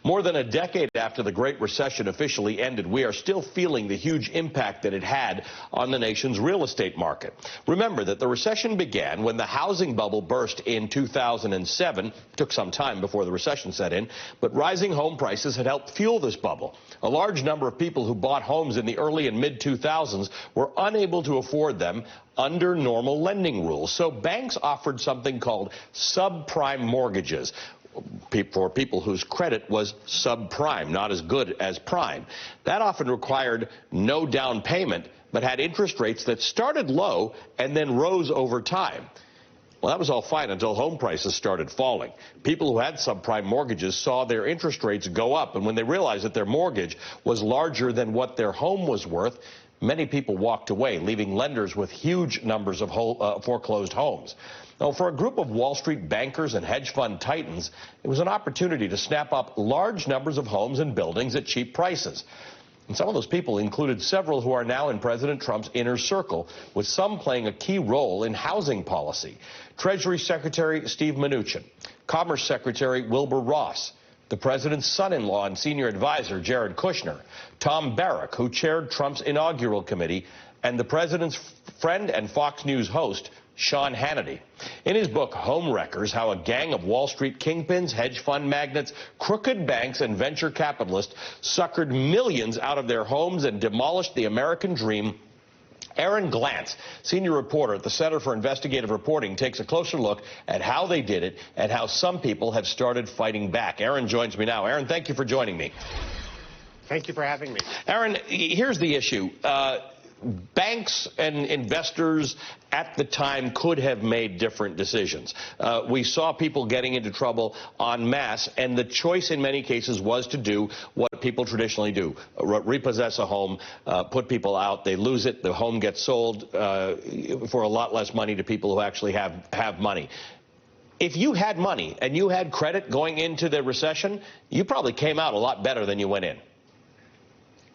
More than a decade after the Great Recession officially ended, we are still feeling the huge impact that it had on the nation's real estate market. Remember that the recession began when the housing bubble burst in 2007. It took some time before the recession set in, but rising home prices had helped fuel this bubble. A large number of people who bought homes in the early and mid-2000s were unable to afford them under normal lending rules. So banks offered something called subprime mortgages for people whose credit was subprime, not as good as prime. That often required no down payment, but had interest rates that started low and then rose over time. Well, that was all fine until home prices started falling. People who had subprime mortgages saw their interest rates go up, and when they realized that their mortgage was larger than what their home was worth, many people walked away, leaving lenders with huge numbers of foreclosed homes. Now, for a group of Wall Street bankers and hedge fund titans, it was an opportunity to snap up large numbers of homes and buildings at cheap prices. And some of those people included several who are now in President Trump's inner circle, with some playing a key role in housing policy. Treasury Secretary Steve Mnuchin, Commerce Secretary Wilbur Ross, the president's son-in-law and senior advisor, Jared Kushner, Tom Barrack, who chaired Trump's inaugural committee, and the president's friend and Fox News host, Sean Hannity. In his book, Homewreckers, How a Gang of Wall Street Kingpins, Hedge Fund Magnates, Crooked Banks, and Venture Capitalists suckered millions out of their homes and demolished the American dream, Aaron Glantz, senior reporter at the Center for Investigative Reporting, takes a closer look at how they did it and how some people have started fighting back. Aaron joins me now. Aaron, thank you for joining me. Thank you for having me. Aaron, here's the issue. Banks and investors at the time could have made different decisions. We saw people getting into trouble en masse, and the choice in many cases was to do what people traditionally do, repossess a home, put people out, they lose it, the home gets sold for a lot less money to people who actually have money. If you had money and you had credit going into the recession, you probably came out a lot better than you went in.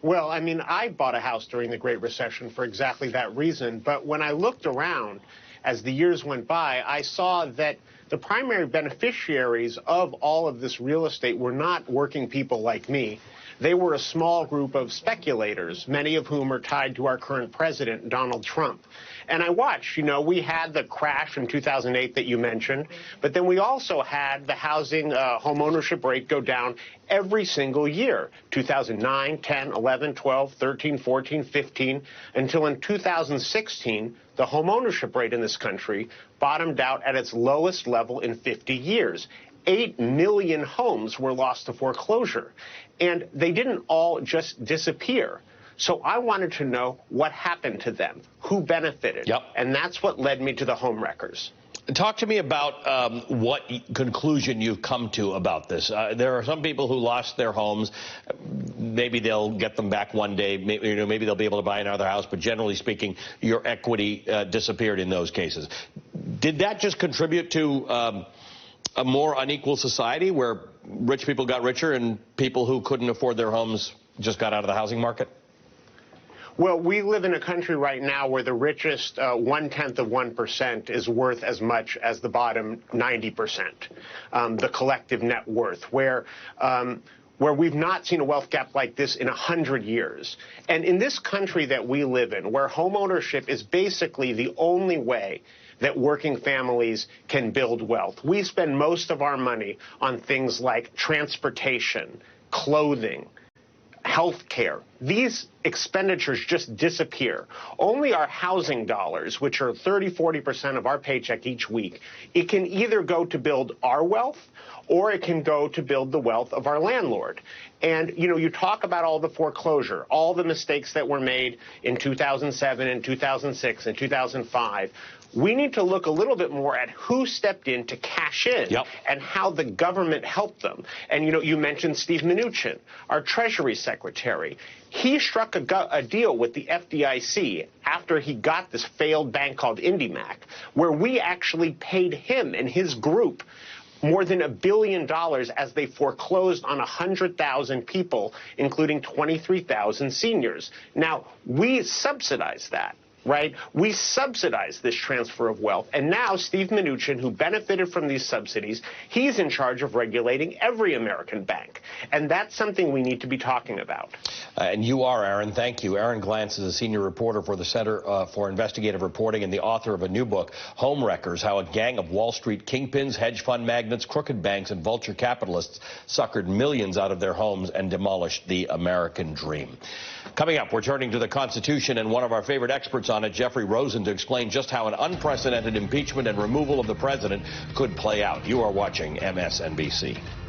Well, I mean, I bought a house during the Great Recession for exactly that reason. But when I looked around as the years went by, I saw that the primary beneficiaries of all of this real estate were not working people like me. They were a small group of speculators, many of whom are tied to our current president, Donald Trump. And I watched, you know, we had the crash in 2008 that you mentioned, but then we also had the housing home ownership rate go down every single year, 2009, 10, 11, 12, 13, 14, 15, until in 2016, the home ownership rate in this country bottomed out at its lowest level in 50 years. 8 million homes were lost to foreclosure, and they didn't all just disappear. So I wanted to know what happened to them, who benefited, and that's what led me to the Homewreckers. Talk to me about what conclusion you've come to about this. There are some people who lost their homes. Maybe they'll get them back one day. Maybe they'll be able to buy another house. But generally speaking, your equity disappeared in those cases. Did that just contribute to a more unequal society where rich people got richer and people who couldn't afford their homes just got out of the housing market? Well, we live in a country right now where the richest 0.1% is worth as much as the bottom 90%, the collective net worth, where we've not seen a wealth gap like this in 100 years. And in this country that we live in, where home ownership is basically the only way that working families can build wealth, we spend most of our money on things like transportation, clothing, health care. These expenditures just disappear. Only our housing dollars, which are 30–40% of our paycheck each week, it can either go to build our wealth or it can go to build the wealth of our landlord. And, you know, you talk about all the foreclosure, all the mistakes that were made in 2007 and 2006 and 2005. We need to look a little bit more at who stepped in to cash in and how the government helped them. And, you know, you mentioned Steve Mnuchin, our Treasury Secretary. He struck a deal with the FDIC after he got this failed bank called IndyMac, where we actually paid him and his group more than $1 billion as they foreclosed on 100,000 people, including 23,000 seniors. Now, we subsidized that. right? We subsidize this transfer of wealth. And now Steve Mnuchin, who benefited from these subsidies, he's in charge of regulating every American bank. And that's something we need to be talking about. And you are, Aaron. Thank you. Aaron Glantz is a senior reporter for the Center for Investigative Reporting and the author of a new book, Homewreckers, How a Gang of Wall Street Kingpins, Hedge Fund Magnates, Crooked Banks, and Vulture Capitalists suckered millions out of their homes and demolished the American dream. Coming up, we're turning to the Constitution and one of our favorite experts on it, Jeffrey Rosen, to explain just how an unprecedented impeachment and removal of the president could play out. You are watching MSNBC.